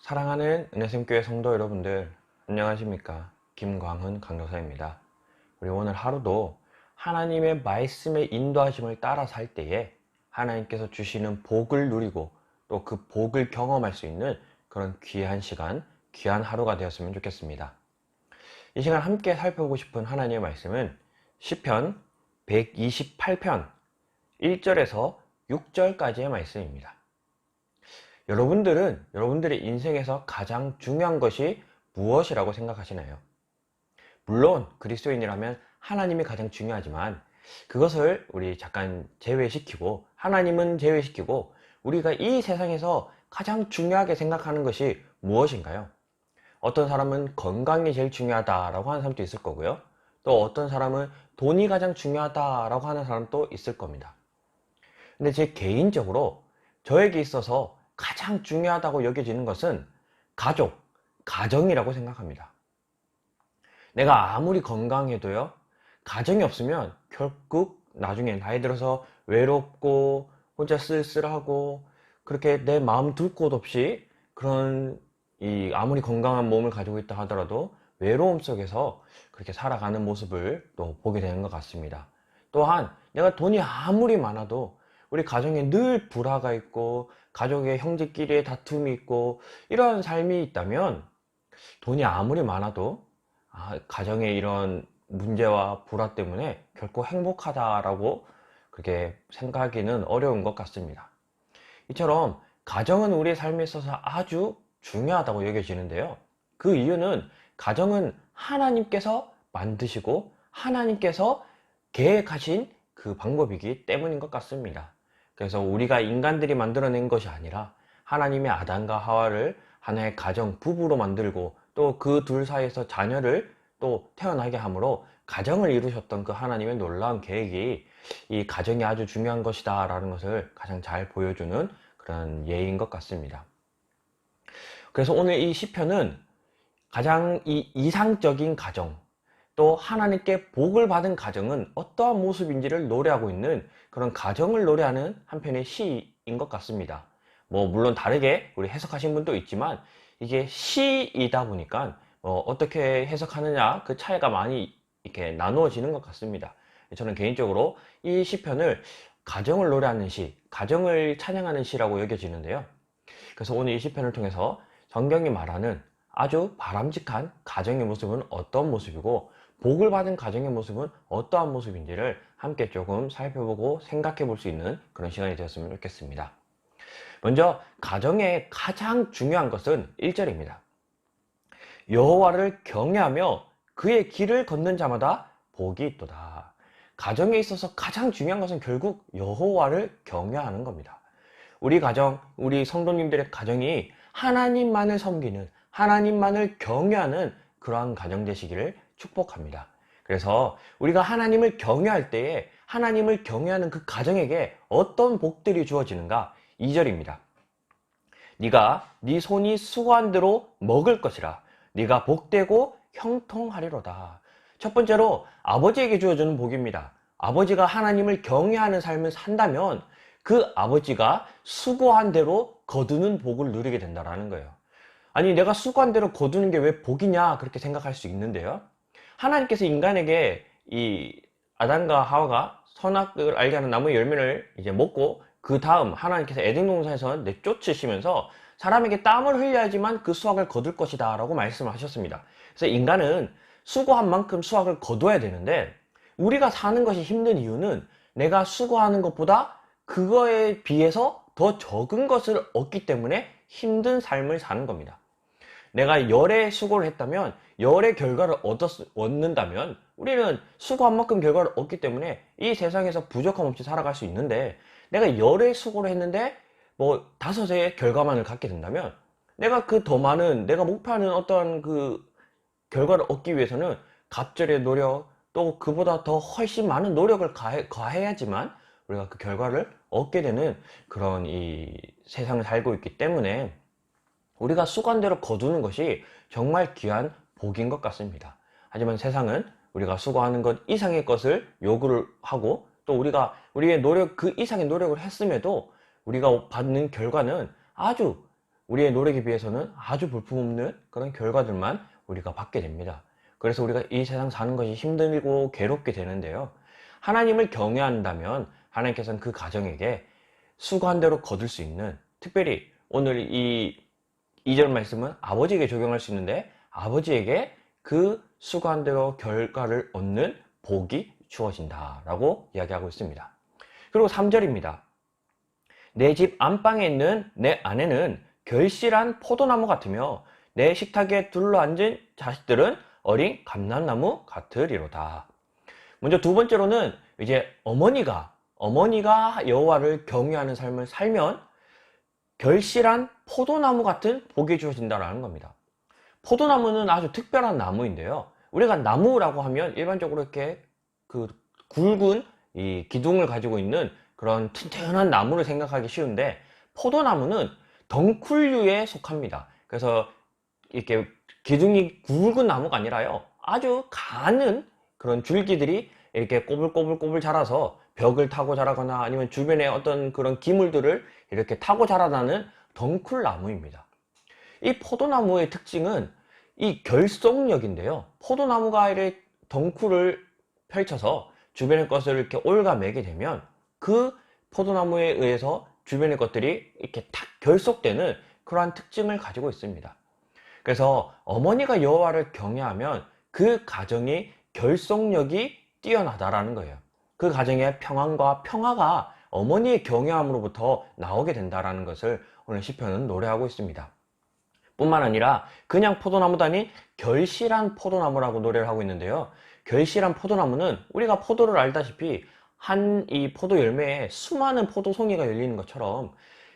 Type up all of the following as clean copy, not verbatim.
사랑하는 은혜샘교회 성도 여러분들, 안녕하십니까? 김광훈 강도사입니다. 우리 오늘 하루도 하나님의 말씀의 인도하심을 따라 살 때에 하나님께서 주시는 복을 누리고 또 그 복을 경험할 수 있는 그런 귀한 시간, 귀한 하루가 되었으면 좋겠습니다. 이 시간 함께 살펴보고 싶은 하나님의 말씀은 시편 128편 1절에서 6절까지의 말씀입니다. 여러분들은 여러분들의 인생에서 가장 중요한 것이 무엇이라고 생각하시나요? 물론 그리스도인이라면 하나님이 가장 중요하지만 그것을 우리 잠깐 제외시키고 하나님은 제외시키고 우리가 이 세상에서 가장 중요하게 생각하는 것이 무엇인가요? 어떤 사람은 건강이 제일 중요하다라고 하는 사람도 있을 거고요. 또 어떤 사람은 돈이 가장 중요하다라고 하는 사람도 있을 겁니다. 근데 제 개인적으로 저에게 있어서 가장 중요하다고 여겨지는 것은 가족, 가정이라고 생각합니다. 내가 아무리 건강해도요, 가정이 없으면 결국 나중에 나이 들어서 외롭고 혼자 쓸쓸하고 그렇게 내 마음 둘 곳 없이 그런 아무리 건강한 몸을 가지고 있다 하더라도 외로움 속에서 그렇게 살아가는 모습을 또 보게 되는 것 같습니다. 또한 내가 돈이 아무리 많아도 우리 가정에 늘 불화가 있고 가족의 형제끼리의 다툼이 있고 이런 삶이 있다면 돈이 아무리 많아도 가정의 이런 문제와 불화 때문에 결코 행복하다라고 그렇게 생각하기는 어려운 것 같습니다. 이처럼 가정은 우리의 삶에 있어서 아주 중요하다고 여겨지는데요. 그 이유는 가정은 하나님께서 만드시고 하나님께서 계획하신 그 방법이기 때문인 것 같습니다. 그래서 우리가 인간들이 만들어낸 것이 아니라 하나님의 아담과 하와를 하나의 가정, 부부로 만들고 또 그 둘 사이에서 자녀를 또 태어나게 함으로 가정을 이루셨던 그 하나님의 놀라운 계획이 이 가정이 아주 중요한 것이다 라는 것을 가장 잘 보여주는 그런 예인 것 같습니다. 그래서 오늘 이 시편은 가장 이상적인 가정, 또 하나님께 복을 받은 가정은 어떠한 모습인지를 노래하고 있는 그런 가정을 노래하는 한편의 시인 것 같습니다. 물론 다르게 우리 해석하신 분도 있지만 이게 시이다 보니까 어떻게 해석하느냐 그 차이가 많이 이렇게 나누어지는 것 같습니다. 저는 개인적으로 이 시편을 가정을 노래하는 시, 가정을 찬양하는 시라고 여겨지는데요. 그래서 오늘 이 시편을 통해서 성경이 말하는 아주 바람직한 가정의 모습은 어떤 모습이고 복을 받은 가정의 모습은 어떠한 모습인지를 함께 조금 살펴보고 생각해 볼 수 있는 그런 시간이 되었으면 좋겠습니다. 먼저 가정의 가장 중요한 것은 1절입니다. 여호와를 경외하며 그의 길을 걷는 자마다 복이 있도다. 가정에 있어서 가장 중요한 것은 결국 여호와를 경외하는 겁니다. 우리 가정, 우리 성도님들의 가정이 하나님만을 섬기는, 하나님만을 경외하는 그러한 가정 되시기를 축복합니다. 그래서 우리가 하나님을 경외할 때에 하나님을 경외하는 그 가정에게 어떤 복들이 주어지는가? 2절입니다. 네가 네 손이 수고한 대로 먹을 것이라. 네가 복되고 형통하리로다. 첫 번째로 아버지에게 주어지는 복입니다. 아버지가 하나님을 경외하는 삶을 산다면 그 아버지가 수고한 대로 거두는 복을 누리게 된다는 거예요. 아니 내가 수고한 대로 거두는 게 왜 복이냐 그렇게 생각할 수 있는데요. 하나님께서 인간에게 이 아담과 하와가 선악을 알게 하는 나무의 열매를 이제 먹고 그 다음 하나님께서 에덴 동산에서 내쫓으시면서 사람에게 땀을 흘려야지만 그 수확을 거둘 것이다 라고 말씀을 하셨습니다. 그래서 인간은 수고한 만큼 수확을 거둬야 되는데 우리가 사는 것이 힘든 이유는 내가 수고하는 것보다 그거에 비해서 더 적은 것을 얻기 때문에 힘든 삶을 사는 겁니다. 내가 열의 수고를 했다면 열의 결과를 얻는다면 우리는 수고한 만큼 결과를 얻기 때문에 이 세상에서 부족함 없이 살아갈 수 있는데 내가 열의 수고를 했는데 다섯의 결과만을 갖게 된다면 내가 그 더 많은 내가 목표하는 어떤 그 결과를 얻기 위해서는 갑절의 노력 또 그보다 더 훨씬 많은 노력을 가해야지만 우리가 그 결과를 얻게 되는 그런 이 세상을 살고 있기 때문에 우리가 수고한대로 거두는 것이 정말 귀한 복인 것 같습니다. 하지만 세상은 우리가 수고하는 것 이상의 것을 요구를 하고 또 우리가 우리의 노력 그 이상의 노력을 했음에도 우리가 받는 결과는 아주 우리의 노력에 비해서는 아주 볼품없는 그런 결과들만 우리가 받게 됩니다. 그래서 우리가 이 세상 사는 것이 힘들고 괴롭게 되는데요. 하나님을 경외한다면 하나님께서는 그 가정에게 수고한 대로 거둘 수 있는, 특별히 오늘 이 2절 말씀은 아버지에게 적용할 수 있는데, 아버지에게 그 수고한 대로 결과를 얻는 복이 주어진다라고 이야기하고 있습니다. 그리고 3절입니다. 내 집 안방에 있는 내 아내는 결실한 포도나무 같으며 내 식탁에 둘러앉은 자식들은 어린 감람나무 같으리로다. 먼저 두 번째로는 이제 어머니가 여호와를 경외하는 삶을 살면 결실한 포도나무 같은 복이 주어진다라는 겁니다. 포도나무는 아주 특별한 나무인데요. 우리가 나무라고 하면 일반적으로 이렇게 그 굵은 이 기둥을 가지고 있는 그런 튼튼한 나무를 생각하기 쉬운데, 포도나무는 덩쿨류에 속합니다. 그래서 이렇게 기둥이 굵은 나무가 아니라요, 아주 가는 그런 줄기들이 이렇게 꼬불꼬불꼬불 자라서 벽을 타고 자라거나 아니면 주변에 어떤 그런 기물들을 이렇게 타고 자라나는 덩쿨나무입니다. 이 포도나무의 특징은 이 결속력인데요. 포도나무가 이렇게 덩쿨을 펼쳐서 주변의 것을 이렇게 옮아매게 되면 그 포도나무에 의해서 주변의 것들이 이렇게 탁 결속되는 그러한 특징을 가지고 있습니다. 그래서 어머니가 여호와를 경외하면 그 가정이 결속력이 뛰어나다라는 거예요. 그 가정의 평안과 평화가 어머니의 경외함으로부터 나오게 된다라는 것을 오늘 시편은 노래하고 있습니다. 뿐만 아니라 그냥 포도나무도 아닌 결실한 포도나무라고 노래를 하고 있는데요. 결실한 포도나무는 우리가 포도를 알다시피 한 이 포도 열매에 수많은 포도송이가 열리는 것처럼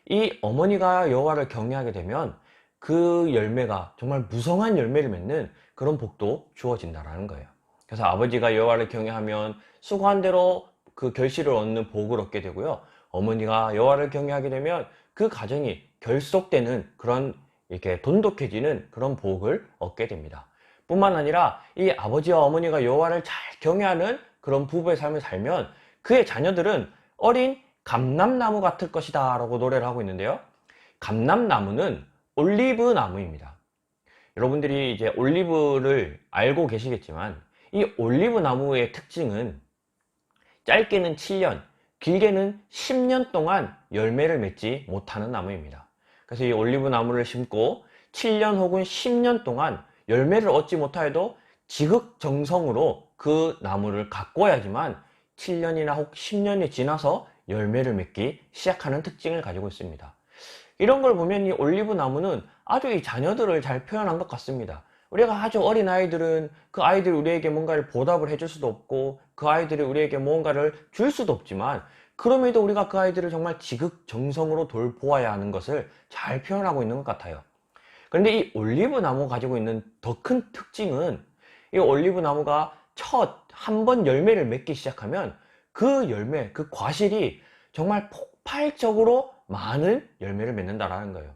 이 어머니가 여호와를 경외하게 되면 그 열매가 정말 무성한 열매를 맺는 그런 복도 주어진다라는 거예요. 그래서 아버지가 여호와를 경외하면 수고한 대로 그 결실을 얻는 복을 얻게 되고요. 어머니가 여호와를 경외하게 되면 그 가정이 결속되는 그런 이렇게 돈독해지는 그런 복을 얻게 됩니다. 뿐만 아니라 이 아버지와 어머니가 여호와를 잘 경외하는 그런 부부의 삶을 살면 그의 자녀들은 어린 감람나무 같을 것이다 라고 노래를 하고 있는데요. 감람나무는 올리브 나무입니다. 여러분들이 이제 올리브를 알고 계시겠지만 이 올리브 나무의 특징은 짧게는 7년, 길게는 10년 동안 열매를 맺지 못하는 나무입니다. 그래서 이 올리브 나무를 심고 7년 혹은 10년 동안 열매를 얻지 못하여도 지극정성으로 그 나무를 가꿔야지만 7년이나 혹 10년이 지나서 열매를 맺기 시작하는 특징을 가지고 있습니다. 이런 걸 보면 이 올리브 나무는 아주 이 자녀들을 잘 표현한 것 같습니다. 우리가 아주 어린 아이들은 그 아이들이 우리에게 뭔가를 보답을 해줄 수도 없고 그 아이들이 우리에게 뭔가를 줄 수도 없지만, 그럼에도 우리가 그 아이들을 정말 지극정성으로 돌보아야 하는 것을 잘 표현하고 있는 것 같아요. 그런데 이 올리브 나무가 가지고 있는 더 큰 특징은 이 올리브 나무가 한 번 열매를 맺기 시작하면 그 열매, 그 과실이 정말 폭발적으로 많은 열매를 맺는다라는 거예요.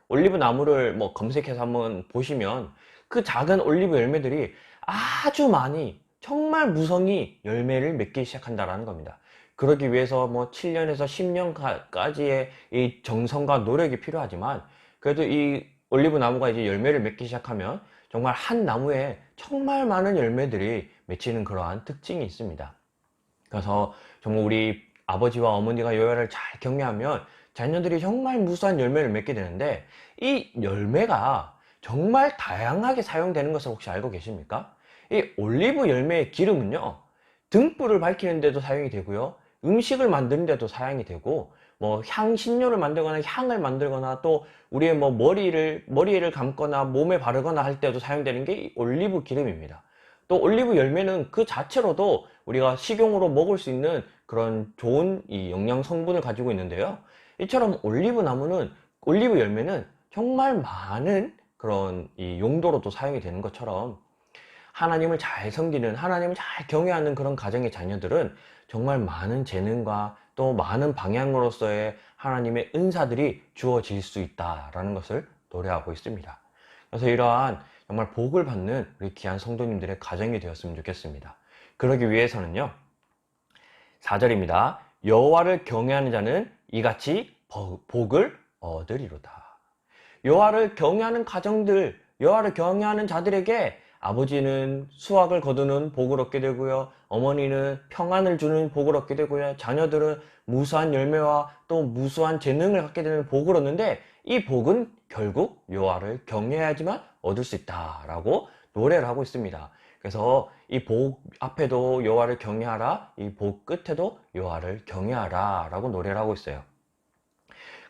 올리브 나무를 뭐 검색해서 한번 보시면 그 작은 올리브 열매들이 아주 많이, 정말 무성히 열매를 맺기 시작한다라는 겁니다. 그러기 위해서 뭐 7년에서 10년까지의 이 정성과 노력이 필요하지만, 그래도 이 올리브 나무가 이제 열매를 맺기 시작하면 정말 한 나무에 정말 많은 열매들이 맺히는 그러한 특징이 있습니다. 그래서 정말 우리 아버지와 어머니가 여호와를 잘 경외하면 자녀들이 정말 무수한 열매를 맺게 되는데, 이 열매가 정말 다양하게 사용되는 것을 혹시 알고 계십니까? 이 올리브 열매의 기름은요, 등불을 밝히는 데도 사용이 되고요, 음식을 만드는 데도 사용이 되고, 뭐 향신료를 만들거나 향을 만들거나 또 우리의 뭐 머리를 감거나 몸에 바르거나 할 때도 사용되는 게 이 올리브 기름입니다. 또 올리브 열매는 그 자체로도 우리가 식용으로 먹을 수 있는 그런 좋은 이 영양 성분을 가지고 있는데요. 이처럼 올리브 열매는 정말 많은 그런 이 용도로도 사용이 되는 것처럼, 하나님을 잘 섬기는, 하나님을 잘 경외하는 그런 가정의 자녀들은 정말 많은 재능과 또 많은 방향으로서의 하나님의 은사들이 주어질 수 있다라는 것을 노래하고 있습니다. 그래서 이러한 정말 복을 받는 우리 귀한 성도님들의 가정이 되었으면 좋겠습니다. 그러기 위해서는요, 4절입니다. 여호와를 경외하는 자는 이같이 복을 얻으리로다. 여호와를 경외하는 가정들, 여호와를 경외하는 자들에게 아버지는 수확을 거두는 복을 얻게 되고요. 어머니는 평안을 주는 복을 얻게 되고요. 자녀들은 무수한 열매와 또 무수한 재능을 갖게 되는 복을 얻는데, 이 복은 결국 여호와를 경외해야지만 얻을 수 있다라고 노래를 하고 있습니다. 그래서 이 복 앞에도 여호와를 경외하라, 이 복 끝에도 여호와를 경외하라 라고 노래를 하고 있어요.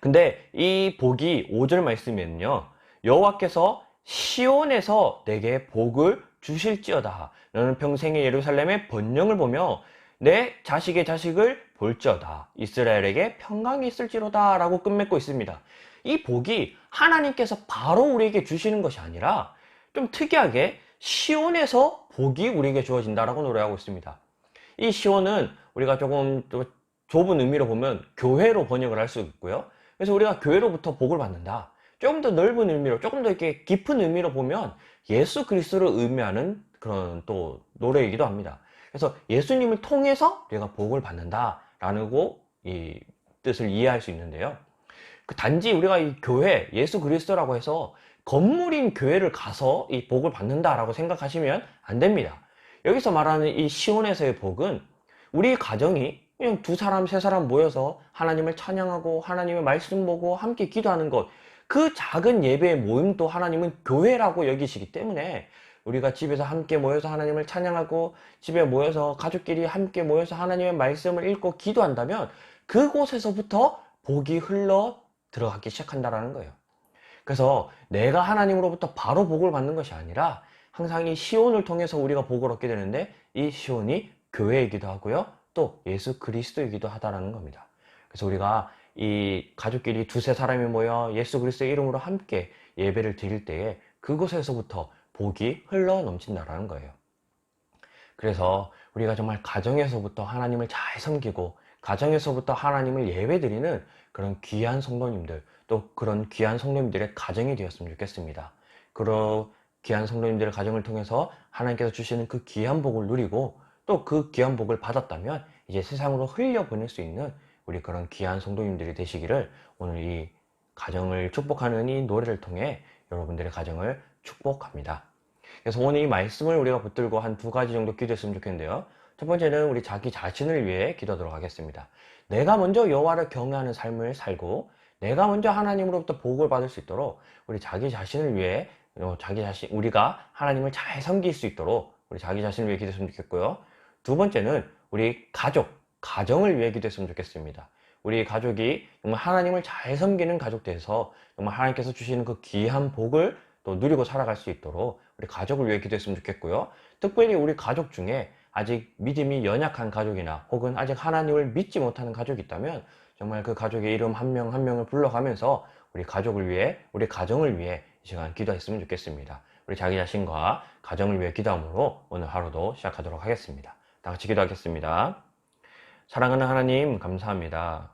근데 이 복이 5절 말씀에는요, 여호와께서 시온에서 내게 복을 주실지어다. 너는 평생에 예루살렘의 번영을 보며 내 자식의 자식을 볼지어다. 이스라엘에게 평강이 있을지로다 라고 끝맺고 있습니다. 이 복이 하나님께서 바로 우리에게 주시는 것이 아니라 좀 특이하게 시온에서 복이 우리에게 주어진다라고 노래하고 있습니다. 이 시온은 우리가 조금 또 좁은 의미로 보면 교회로 번역을 할 수 있고요. 그래서 우리가 교회로부터 복을 받는다. 조금 더 넓은 의미로, 조금 더 이렇게 깊은 의미로 보면 예수 그리스도를 의미하는 그런 또 노래이기도 합니다. 그래서 예수님을 통해서 우리가 복을 받는다라는 이 뜻을 이해할 수 있는데요. 단지 우리가 이 교회, 예수 그리스도라고 해서 건물인 교회를 가서 이 복을 받는다라고 생각하시면 안 됩니다. 여기서 말하는 이 시온에서의 복은 우리 가정이 그냥 두 사람, 세 사람 모여서 하나님을 찬양하고 하나님의 말씀 보고 함께 기도하는 것, 그 작은 예배의 모임도 하나님은 교회라고 여기시기 때문에 우리가 집에서 함께 모여서 하나님을 찬양하고 집에 모여서 가족끼리 함께 모여서 하나님의 말씀을 읽고 기도한다면 그곳에서부터 복이 흘러 들어가기 시작한다라는 거예요. 그래서 내가 하나님으로부터 바로 복을 받는 것이 아니라 항상 이 시온을 통해서 우리가 복을 얻게 되는데, 이 시온이 교회이기도 하고요, 또 예수 그리스도이기도 하다라는 겁니다. 그래서 우리가 이 가족끼리 두세 사람이 모여 예수 그리스도의 이름으로 함께 예배를 드릴 때에 그곳에서부터 복이 흘러 넘친다라는 거예요. 그래서 우리가 정말 가정에서부터 하나님을 잘 섬기고 가정에서부터 하나님을 예배드리는 그런 귀한 성도님들, 또 그런 귀한 성도님들의 가정이 되었으면 좋겠습니다. 그런 귀한 성도님들의 가정을 통해서 하나님께서 주시는 그 귀한 복을 누리고 또 그 귀한 복을 받았다면 이제 세상으로 흘려보낼 수 있는 우리 그런 귀한 성도님들이 되시기를 오늘 이 가정을 축복하는 이 노래를 통해 여러분들의 가정을 축복합니다. 그래서 오늘 이 말씀을 우리가 붙들고 한 2가지 정도 기도했으면 좋겠는데요. 첫 번째는 우리 자기 자신을 위해 기도하도록 하겠습니다. 내가 먼저 여호와를 경외하는 삶을 살고 내가 먼저 하나님으로부터 복을 받을 수 있도록 우리 자기 자신을 위해 우리가 하나님을 잘 섬길 수 있도록 우리 자기 자신을 위해 기도했으면 좋겠고요. 두 번째는 우리 가정을 위해 기도했으면 좋겠습니다. 우리 가족이 정말 하나님을 잘 섬기는 가족 돼서 정말 하나님께서 주시는 그 귀한 복을 또 누리고 살아갈 수 있도록 우리 가족을 위해 기도했으면 좋겠고요. 특별히 우리 가족 중에 아직 믿음이 연약한 가족이나 혹은 아직 하나님을 믿지 못하는 가족이 있다면 정말 그 가족의 이름 한 명 한 명을 불러가면서 우리 가족을 위해, 우리 가정을 위해 이 시간 기도했으면 좋겠습니다. 우리 자기 자신과 가정을 위해 기도함으로 오늘 하루도 시작하도록 하겠습니다. 다 같이 기도하겠습니다. 사랑하는 하나님, 감사합니다.